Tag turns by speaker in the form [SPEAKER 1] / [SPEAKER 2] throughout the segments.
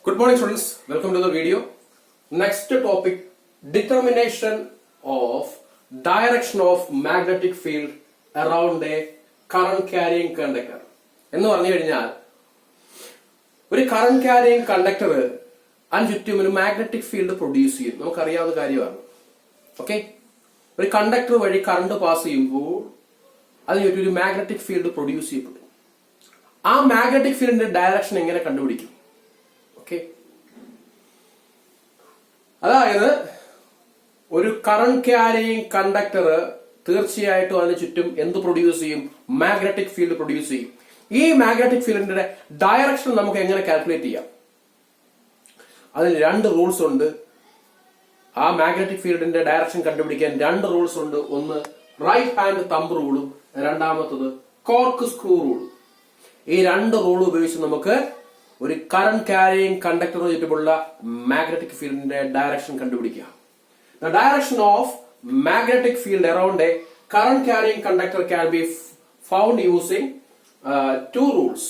[SPEAKER 1] Good morning, students. Welcome to the video. Next topic, determination of direction of magnetic field around a current carrying conductor. എന്ന് പറഞ്ഞു കഴിഞ്ഞാൽ ഒരു current carrying conductor അതിന് ചുറ്റും ഒരു magnetic field produce ചെയ്യും. നമുക്കറിയാവുന്ന കാര്യമാണ്. ഓക്കെ, ഒരു കണ്ടക്ടർ വഴി കറണ്ട് പാസ് ചെയ്യുമ്പോൾ അതിന് ചുറ്റും ഒരു മാഗ്നറ്റിക് ഫീൽഡ് പ്രൊഡ്യൂസ് ചെയ്യപ്പെടും. ആ മാഗ്നറ്റിക് ഫീൽഡിന്റെ ഡയറക്ഷൻ എങ്ങനെ കണ്ടുപിടിക്കും? ഓക്കെ, അതായത് ഒരു കറന്റ് ക്യാരിയിങ് കണ്ടക്ടർ തീർച്ചയായിട്ടും അതിന് ചുറ്റും എന്ത് പ്രൊഡ്യൂസ് ചെയ്യും? മാഗ്നറ്റിക് ഫീൽഡ് പ്രൊഡ്യൂസ് ചെയ്യും. ഈ മാഗ്നറ്റിക് ഫീൽഡിന്റെ ഡയറക്ഷൻ നമുക്ക് എങ്ങനെ കാൽക്കുലേറ്റ് ചെയ്യാം? അതിന് രണ്ട് റൂൾസ് ഉണ്ട്. ആ മാഗ്നറ്റിക് ഫീൽഡിന്റെ ഡയറക്ഷൻ കണ്ടുപിടിക്കാൻ രണ്ട് റൂൾസ് ഉണ്ട്. ഒന്ന് റൈറ്റ് ഹാൻഡ് തമ്പ് റൂളും രണ്ടാമത്തത് കോർക്ക് സ്ക്രൂ റൂളും. ഈ രണ്ട് റൂൾ ഉപയോഗിച്ച് നമുക്ക് ഒരു കറന്റ് ക്യാരിയിങ് കണ്ടക്ടറിന് ചുറ്റുമുള്ള മാഗ്നറ്റിക് ഫീൽഡിന്റെ ഡയറക്ഷൻ കണ്ടുപിടിക്കാം. The direction of magnetic field around a current carrying conductor can be found using two rules.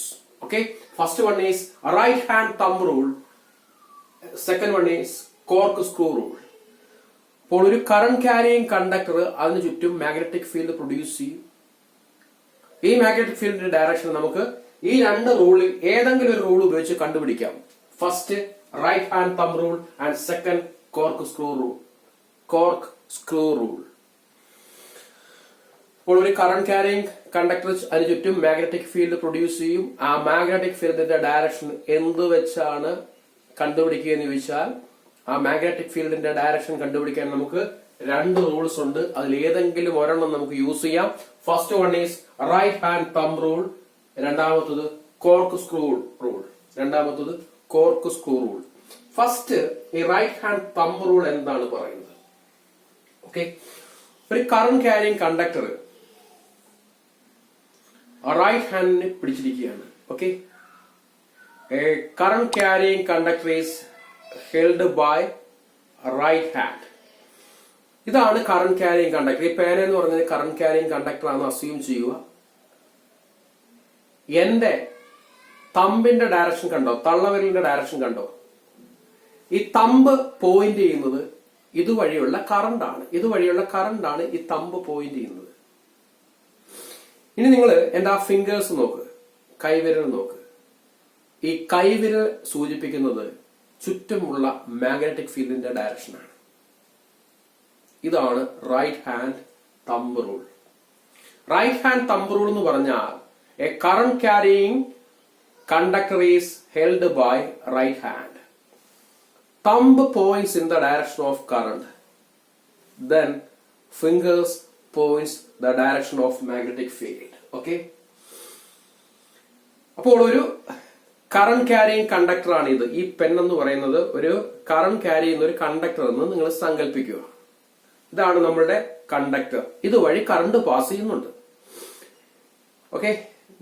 [SPEAKER 1] Okay, first one is right hand thumb rule, second one is cork screw rule. അപ്പോൾ ഒരു current carrying conductor അതിന് ചുറ്റും magnetic field produce ചെയ്യും. ഈ magnetic ഫീൽഡിന്റെ direction നമുക്ക് ഈ രണ്ട് റൂളിൽ ഏതെങ്കിലും ഒരു റൂൾ ഉപയോഗിച്ച് കണ്ടുപിടിക്കാം. First right hand thumb rule and second corkscrew rule. Corkscrew rule. അപ്പോൾ ഒരു കറന്റ് ക്യാരിയിങ് കണ്ടക്ടർ അതിന് ചുറ്റും മാഗ്നറ്റിക് ഫീൽഡ് പ്രൊഡ്യൂസ് ചെയ്യും. ആ മാഗ്നറ്റിക് ഫീൽഡിന്റെ ഡയറക്ഷൻ എന്ത് വെച്ചാണ് കണ്ടുപിടിക്കുക എന്ന് ചോദിച്ചാൽ ആ മാഗ്നറ്റിക് ഫീൽഡിന്റെ ഡയറക്ഷൻ കണ്ടുപിടിക്കാൻ നമുക്ക് രണ്ട് റൂൾസ് ഉണ്ട്. അതിൽ ഏതെങ്കിലും ഒരെണ്ണം നമുക്ക് യൂസ് ചെയ്യാം. First one is right hand thumb rule, രണ്ടാമത്തത് കോർക്ക് സ്ക്രൂ റൂൾ. രണ്ടാമത്തത് കോർക്ക് സ്ക്രൂ റൂൾ. ഫസ്റ്റ് ഈ റൈറ്റ് ഹാൻഡ് തമ്പ് റൂൾ എന്താണ് പറയുന്നത്? ഓക്കെ, ഒരു കറന്റ് ക്യാരിയിങ് കണ്ടക്ടർ റൈറ്റ് ഹാൻഡിനെ പിടിച്ചിരിക്കുകയാണ്. Okay, a current carrying conductor is held by right hand. ഇതാണ് current carrying conductor. ഈ പേന എന്ന് പറഞ്ഞത് കറന്റ് ക്യാരിയിങ് കണ്ടക്ടർ ആണെന്ന് അസ്യൂം ചെയ്യുക. എന്റെ തമ്പിന്റെ ഡയറക്ഷൻ കണ്ടോ? തള്ളവിരലിന്റെ ഡയറക്ഷൻ കണ്ടോ? ഈ തമ്പ് പോയിന്റ് ചെയ്യുന്നത് ഇതുവഴിയുള്ള കറണ്ടാണ്. ഇതുവഴിയുള്ള കറണ്ടാണ് ഈ തമ്പ് പോയിന്റ് ചെയ്യുന്നത്. ഇനി നിങ്ങൾ എന്റെ ആ ഫിംഗേഴ്സ് നോക്ക്, കൈവിരൽ നോക്ക്. ഈ കൈവിരൽ സൂചിപ്പിക്കുന്നത് ചുറ്റുമുള്ള മാഗ്നറ്റിക് ഫീൽഡിന്റെ ഡയറക്ഷനാണ്. ഇതാണ് right hand thumb rule. Right hand thumb rule എന്ന് പറഞ്ഞാൽ a current carrying conductor is held by right hand. Thumb points in the direction of current, then fingers points the direction of magnetic field. Okay, അപ്പോൾ ഒരു current carrying conductor ആണ് ഇത്. ഈ pen എന്ന് പറയുന്നത് ഒരു കറന്റ് ക്യാരി ചെയ്യുന്ന ഒരു കണ്ടക്ടർ എന്ന് നിങ്ങൾ സങ്കല്പിക്കുക. ഇതാണ് നമ്മളുടെ കണ്ടക്ടർ. ഇതുവഴി കറണ്ട് പാസ് ചെയ്യുന്നുണ്ട്. ഓക്കെ,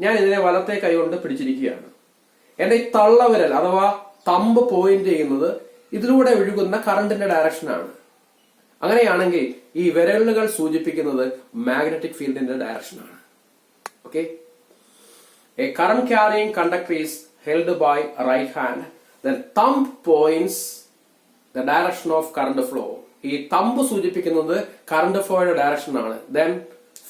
[SPEAKER 1] ഞാൻ ഇതിനെ വലത്തെ കൈ കൊണ്ട് പിടിച്ചിരിക്കുകയാണ്. എന്റെ ഈ തള്ളവിരൽ അഥവാ തമ്പ് പോയിന്റ് ചെയ്യുന്നത് ഇതിലൂടെ ഒഴുകുന്ന കറണ്ടിന്റെ ഡയറക്ഷനാണ്. അങ്ങനെയാണെങ്കിൽ ഈ വിരലുകൾ സൂചിപ്പിക്കുന്നത് മാഗ്നറ്റിക് ഫീൽഡിന്റെ ഡയറക്ഷനാണ്. Okay, a current carrying conductor is held by right hand, then thumb points the direction of current flow. ഈ തമ്പ് സൂചിപ്പിക്കുന്നത് കറന്റ് ഫ്ലോയുടെ ഡയറക്ഷനാണ്. Then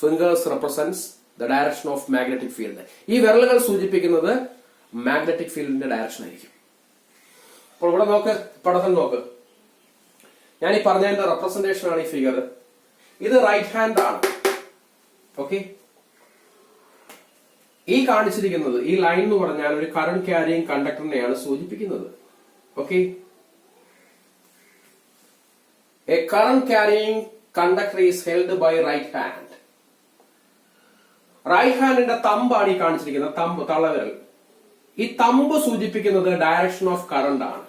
[SPEAKER 1] fingers represents the direction of magnetic field. ഈ വിരലുകൾ സൂചിപ്പിക്കുന്നത് മാഗ്നറ്റിക് ഫീൽഡിന്റെ ഡയറക്ഷൻ ആയിരിക്കും. അപ്പോൾ ഇവിടെ നോക്ക്, പടത്തിൽ നോക്ക്. ഞാൻ ഈ പറഞ്ഞതിന്റെ റെപ്രസെന്റേഷൻ ആണ് ഈ ഫിഗർ. ഇത് റൈറ്റ് ഹാൻഡ് ആണ്. ഓക്കെ, ഈ കാണിച്ചിരിക്കുന്നത് ഈ ലൈൻ എന്ന് പറഞ്ഞാൽ ഒരു കറന്റ് ക്യാരിയിങ് കണ്ടക്ടറിനെയാണ് സൂചിപ്പിക്കുന്നത്. Okay, a current carrying conductor is held by right hand. Right ഹാൻഡിന്റെ തമ്പാണ് ഈ കാണിച്ചിരിക്കുന്നത്, തമ്പ്, തള്ളവിരൽ. ഈ തമ്പ് സൂചിപ്പിക്കുന്നത് ഡയറക്ഷൻ ഓഫ് കറണ്ട് ആണ്.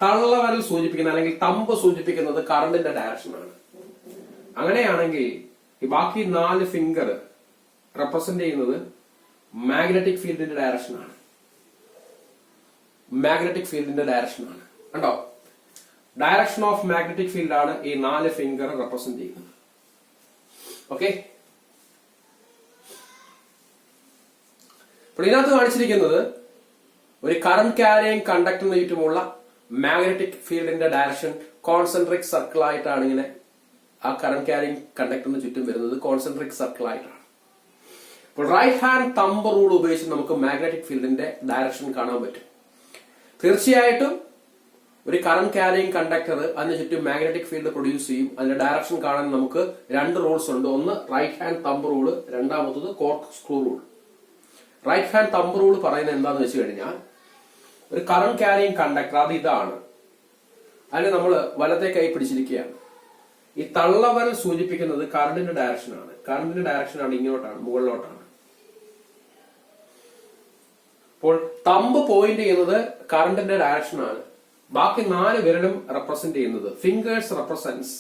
[SPEAKER 1] തള്ളവിരൽ സൂചിപ്പിക്കുന്നത് അല്ലെങ്കിൽ തമ്പ് സൂചിപ്പിക്കുന്നത് കറണ്ടിന്റെ ഡയറക്ഷനാണ്. അങ്ങനെയാണെങ്കിൽ ഈ ബാക്കി 4 ഫിംഗർ റെപ്രസെന്റ് ചെയ്യുന്നത് മാഗ്നറ്റിക് ഫീൽഡിന്റെ ഡയറക്ഷനാണ്. മാഗ്നറ്റിക് ഫീൽഡിന്റെ ഡയറക്ഷനാണ്. കണ്ടോ, ഡയറക്ഷൻ ഓഫ് മാഗ്നറ്റിക് ഫീൽഡ് ആണ് ഈ 4 ഫിംഗർ റെപ്രസെന്റ് ചെയ്യുന്നത്. ഓക്കെ, അപ്പോൾ ഇതിനകത്ത് കാണിച്ചിരിക്കുന്നത് ഒരു കറന്റ് ക്യാരിയിങ് കണ്ടക്ടറിന് ചുറ്റുമുള്ള മാഗ്നറ്റിക് ഫീൽഡിന്റെ ഡയറക്ഷൻ കോൺസെൻട്രിക് സർക്കിൾ ആയിട്ടാണ് ഇങ്ങനെ ആ കറന്റ് ക്യാരിയിങ് കണ്ടക്ടറിന് ചുറ്റും വരുന്നത് കോൺസെൻട്രിക് സർക്കിൾ ആയിട്ടാണ്. അപ്പോൾ റൈറ്റ് ഹാൻഡ് തമ്പ് റൂൾ ഉപയോഗിച്ച് നമുക്ക് മാഗ്നറ്റിക് ഫീൽഡിന്റെ ഡയറക്ഷൻ കാണാൻ പറ്റും. തീർച്ചയായിട്ടും ഒരു കറന്റ് ക്യാരിയിങ് കണ്ടക്ടർ അതിന് ചുറ്റും മാഗ്നറ്റിക് ഫീൽഡ് പ്രൊഡ്യൂസ് ചെയ്യും. അതിന്റെ ഡയറക്ഷൻ കാണാൻ നമുക്ക് രണ്ട് റൂൾസ് ഉണ്ട്. ഒന്ന് റൈറ്റ് ഹാൻഡ് തമ്പ് റൂള്, രണ്ടാമത്തത് corkscrew rule. Right hand thumb rule പറയുന്നത് എന്താണെന്ന് വെച്ച് കഴിഞ്ഞാൽ ഒരു കറന്റ് ക്യാരിയിങ് കണ്ടക്ടർ അത് ഇതാണ്. അതിന് നമ്മൾ വലത്തെ കൈ പിടിച്ചിരിക്കുകയാണ്. ഈ തള്ളവരൽ സൂചിപ്പിക്കുന്നത് കറണ്ടിന്റെ ഡയറക്ഷനാണ്. കറണ്ടിന്റെ ഡയറക്ഷനാണ് ഇങ്ങോട്ടാണ്, മുകളിലോട്ടാണ്. അപ്പോൾ തമ്പ് പോയിന്റ് ചെയ്യുന്നത് കറണ്ടിന്റെ ഡയറക്ഷനാണ്. ബാക്കി 4 വിരലും റെപ്രസെന്റ് ചെയ്യുന്നത് fingers represents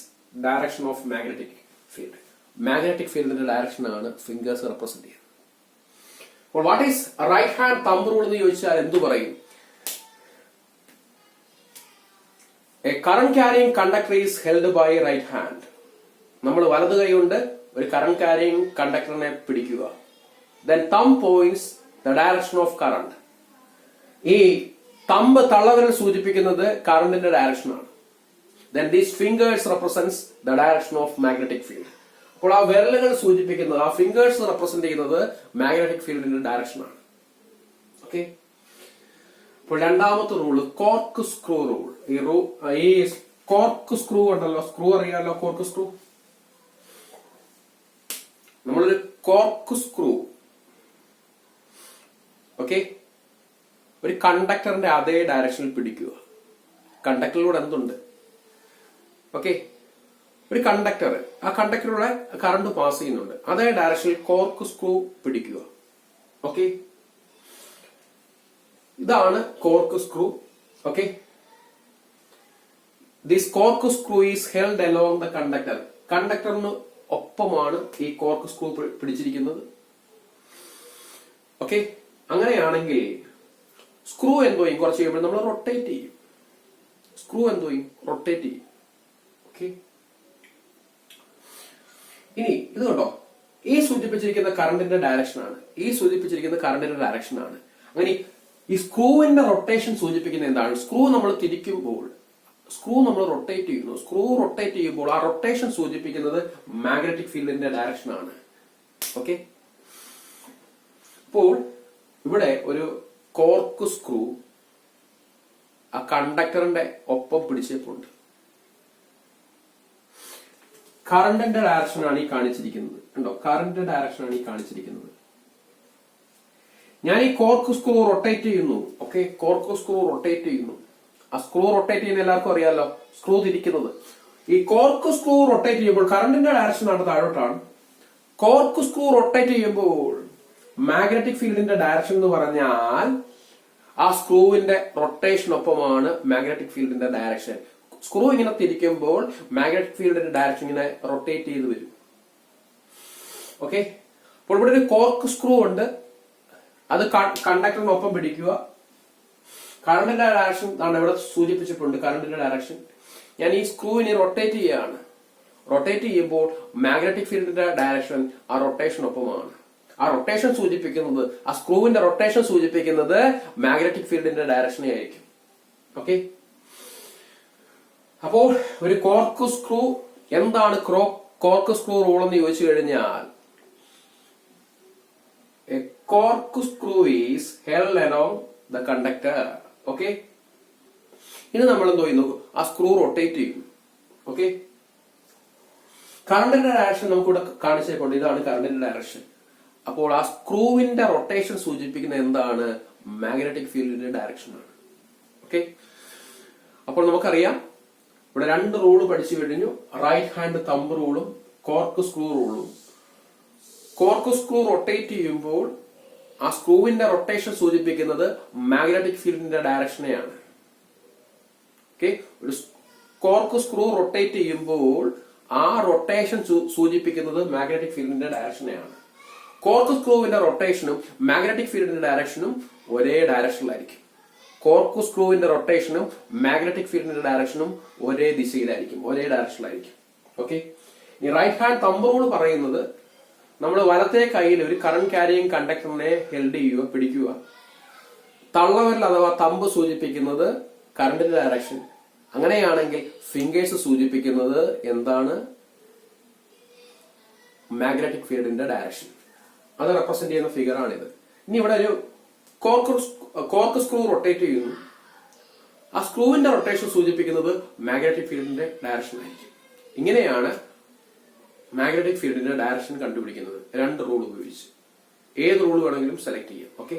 [SPEAKER 1] direction of magnetic field. Magnetic ഫീൽഡിന്റെ ഡയറക്ഷനാണ് ഫിംഗേഴ്സ് റെപ്രസെന്റ് ചെയ്യുന്നത്. അപ്പോൾ what is right hand thumb rule എന്ന് ചോദിച്ചാൽ എന്തു പറയും? A current carrying conductor is held by right hand. നമ്മൾ വലത് കൈ കൊണ്ട് ഒരു കറന്റ് ക്യാരിയിങ് കണ്ടക്ടറിനെ പിടിക്കുക. Then thumb points the direction of current. ഈ തമ്പ് തള്ളവിരൽ സൂചിപ്പിക്കുന്നത് കറണ്ടിന്റെ ഡയറക്ഷനാണ്. Then these fingers represents the direction of magnetic field. അപ്പോൾ ആ വിരലുകൾ സൂചിപ്പിക്കുന്നത്, ആ ഫിംഗേഴ്സ് റെപ്രസെന്റ് ചെയ്യുന്നത് മാഗ്നറ്റിക് ഫീൽഡിന്റെ ഡയറക്ഷനാണ്. ഓക്കെ. അപ്പോൾ രണ്ടാമത്തെ റൂള് കോർക്ക് സ്ക്രൂ റൂൾ. ഈ കോർക്ക് സ്ക്രൂ ഉണ്ടല്ലോ, സ്ക്രൂ അറിയാലോ, കോർക്ക് സ്ക്രൂ. നമ്മളൊരു കോർക്ക് സ്ക്രൂ ഓക്കെ ഒരു കണ്ടക്ടറിന്റെ അതേ ഡയറക്ഷനിൽ പിടിക്കുക. കണ്ടക്ടറിലൂടെ എന്തുണ്ട്? ഓക്കെ, ഒരു കണ്ടക്ടർ, ആ കണ്ടക്ടറിലൂടെ കറണ്ട് പാസ് ചെയ്യുന്നുണ്ട്. അതേ ഡയറക്ഷനിൽ കോർക്ക് സ്ക്രൂ പിടിക്കുക. ഓക്കെ, ഇതാണ് corkscrew. Okay, this corkscrew is held along the conductor. കണ്ടക്ടറിന് ഒപ്പമാണ് ഈ കോർക്ക് സ്ക്രൂ പിടിച്ചിരിക്കുന്നത്. ഓക്കെ, അങ്ങനെയാണെങ്കിൽ സ്ക്രൂ എന്തോ ചെയ്യും? കുറച്ച് കഴിയുമ്പോൾ നമ്മൾ റൊട്ടേറ്റ് ചെയ്യും. സ്ക്രൂ എന്തോ ചെയ്യും? റൊട്ടേറ്റ് ചെയ്യും. ഓക്കെ, ഇനി ഇത് കണ്ടോ, ഈ സൂചിപ്പിച്ചിരിക്കുന്ന കറണ്ടിന്റെ ഡയറക്ഷനാണ്, ഈ സൂചിപ്പിച്ചിരിക്കുന്ന കറണ്ടിന്റെ ഡയറക്ഷനാണ്. അങ്ങനെ ഈ സ്ക്രൂവിന്റെ റൊട്ടേഷൻ സൂചിപ്പിക്കുന്ന എന്താണ്? സ്ക്രൂ നമ്മൾ തിരിക്കുമ്പോൾ സ്ക്രൂ നമ്മൾ റൊട്ടേറ്റ് ചെയ്യുന്നു. സ്ക്രൂ റൊട്ടേറ്റ് ചെയ്യുമ്പോൾ ആ റൊട്ടേഷൻ സൂചിപ്പിക്കുന്നത് മാഗ്നറ്റിക് ഫീൽഡിന്റെ ഡയറക്ഷനാണ്. ഓക്കെ, അപ്പോൾ ഇവിടെ ഒരു കോർക്ക് സ്ക്രൂ ആ കണ്ടക്ടറിന്റെ ഒപ്പം പിടിച്ചേപ്പുണ്ട്. കറണ്ടിന്റെ ഡയറക്ഷനാണ് ഈ കാണിച്ചിരിക്കുന്നത്. കണ്ടോ, കറണ്ടിന്റെ ഡയറക്ഷനാണ് ഈ കാണിച്ചിരിക്കുന്നത്. ഞാൻ ഈ കോർക്ക് സ്ക്രൂ റൊട്ടേറ്റ് ചെയ്യുന്നു. ഓക്കെ, കോർക്ക് സ്ക്രൂ റൊട്ടേറ്റ് ചെയ്യുന്നു. ആ സ്ക്രൂ റൊട്ടേറ്റ് ചെയ്യുന്ന എല്ലാവർക്കും അറിയാലോ, സ്ക്രൂ തിരിക്കുന്നത്. ഈ കോർക്ക് സ്ക്രൂ റൊട്ടേറ്റ് ചെയ്യുമ്പോൾ കറണ്ടിന്റെ ഡയറക്ഷനാണ് താഴോട്ടാണ്. കോർക്ക് സ്ക്രൂ റൊട്ടേറ്റ് ചെയ്യുമ്പോൾ മാഗ്നറ്റിക് ഫീൽഡിന്റെ ഡയറക്ഷൻ എന്ന് പറഞ്ഞാൽ ആ സ്ക്രൂവിന്റെ റൊട്ടേഷനൊപ്പമാണ് മാഗ്നറ്റിക് ഫീൽഡിന്റെ ഡയറക്ഷൻ. സ്ക്രൂ ഇങ്ങനെ തിരിക്കുമ്പോൾ മാഗ്നറ്റിക് ഫീൽഡിന്റെ ഡയറക്ഷൻ ഇങ്ങനെ റൊട്ടേറ്റ് ചെയ്ത് വരും. ഓക്കെ, അപ്പോൾ ഇവിടെ ഒരു കോർക്ക് സ്ക്രൂ ഉണ്ട്. അത് കണ്ടക്ടറിനൊപ്പം പിടിക്കുക. കറണ്ടിന്റെ ഡയറക്ഷൻ ആണ് ഇവിടെ സൂചിപ്പിച്ചിട്ടുണ്ട്. കറണ്ടിന്റെ ഡയറക്ഷൻ ഞാൻ ഈ സ്ക്രൂവിനെ റൊട്ടേറ്റ് ചെയ്യുകയാണ്. റൊട്ടേറ്റ് ചെയ്യുമ്പോൾ മാഗ്നറ്റിക് ഫീൽഡിന്റെ ഡയറക്ഷൻ ആ റൊട്ടേഷനൊപ്പമാണ്. ആ റൊട്ടേഷൻ സൂചിപ്പിക്കുന്നത്, ആ സ്ക്രൂവിന്റെ റൊട്ടേഷൻ സൂചിപ്പിക്കുന്നത് മാഗ്നറ്റിക് ഫീൽഡിന്റെ ഡയറക്ഷനെ ആയിരിക്കും. ഓക്കെ, അപ്പോൾ ഒരു കോർക്ക് സ്ക്രൂ എന്താണ്? കോർക്ക് സ്ക്രൂ റൂൾ എന്ന് ചോദിച്ചു കഴിഞ്ഞാൽ A cork screw is held along the conductor. Okay, ഇനി നമ്മൾ എന്തോ ചെയ്യുന്നു? ആ സ്ക്രൂ റൊട്ടേറ്റ് ചെയ്യും. ഓക്കെ, കറണ്ടിന്റെ ഡയറക്ഷൻ നമുക്കിവിടെ കാണിച്ചേക്കൊണ്ട് ഇതാണ് കറണ്ടിന്റെ ഡയറക്ഷൻ. അപ്പോൾ ആ സ്ക്രൂവിന്റെ റൊട്ടേഷൻ സൂചിപ്പിക്കുന്ന എന്താണ്? മാഗ്നറ്റിക് ഫീൽഡിന്റെ ഡയറക്ഷനാണ്. ഓക്കെ, അപ്പോൾ നമുക്കറിയാം ഇവിടെ 2 റൂള് പഠിച്ചു കഴിഞ്ഞു. റൈറ്റ് ഹാൻഡ് തമ്പ് റൂളും കോർക്ക് സ്ക്രൂ റൂളും. കോർക്ക് സ്ക്രൂ റൊട്ടേറ്റ് ചെയ്യുമ്പോൾ ആ സ്ക്രൂവിന്റെ റൊട്ടേഷൻ സൂചിപ്പിക്കുന്നത് മാഗ്നറ്റിക് ഫീൽഡിന്റെ ഡയറക്ഷനെയാണ്. ഓക്കെ, ഒരു കോർക്ക് സ്ക്രൂ റൊട്ടേറ്റ് ചെയ്യുമ്പോൾ ആ റൊട്ടേഷൻ സൂചിപ്പിക്കുന്നത് മാഗ്നറ്റിക് ഫീൽഡിന്റെ ഡയറക്ഷനെയാണ്. കോർക്ക് സ്ക്രൂവിന്റെ റൊട്ടേഷനും മാഗ്നറ്റിക് ഫീൽഡിന്റെ ഡയറക്ഷനും ഒരേ ഡയറക്ഷനിലായിരിക്കും. കോർക്ക് സ്ക്രൂവിന്റെ റൊട്ടേഷനും മാഗ്നറ്റിക് ഫീൽഡിന്റെ ഡയറക്ഷനും ഒരേ ദിശയിലായിരിക്കും, ഒരേ ഡയറക്ഷനിലായിരിക്കും. ഓക്കെ, ഈ റൈറ്റ് ഹാൻഡ് തമ്പ് റൂൾ പറയുന്നത് നമ്മൾ വലത്തെ കൈയിൽ ഒരു കറന്റ് ക്യാരിയിങ് കണ്ടക്ടറിനെ ഹെൽഡ് ചെയ്യുക, പിടിക്കുക. തള്ളവിരൽ അഥവാ തമ്പ് സൂചിപ്പിക്കുന്നത് കറണ്ടിന്റെ ഡയറക്ഷൻ. അങ്ങനെയാണെങ്കിൽ ഫിംഗേഴ്സ് സൂചിപ്പിക്കുന്നത് എന്താണ്? മാഗ്നറ്റിക് ഫീൽഡിന്റെ ഡയറക്ഷൻ. അത് റെപ്രസെന്റ് ചെയ്യുന്ന ഫിഗർ ആണിത്. ഇനി ഇവിടെ ഒരു കോർക്ക് സ്ക്രൂ റൊട്ടേറ്റ് ചെയ്യുന്നു. ആ സ്ക്രൂവിന്റെ റൊട്ടേഷൻ സൂചിപ്പിക്കുന്നത് മാഗ്നറ്റിക് ഫീൽഡിന്റെ ഡയറക്ഷൻ ആയിരിക്കും. ഇങ്ങനെയാണ് മാഗ്നറ്റിക് ഫീൽഡിന്റെ ഡയറക്ഷൻ കണ്ടുപിടിക്കുന്നത്. 2 റൂൾ ഉപയോഗിച്ച്. ഏത് റൂൾ വേണമെങ്കിലും സെലക്ട് ചെയ്യാം. ഓക്കെ.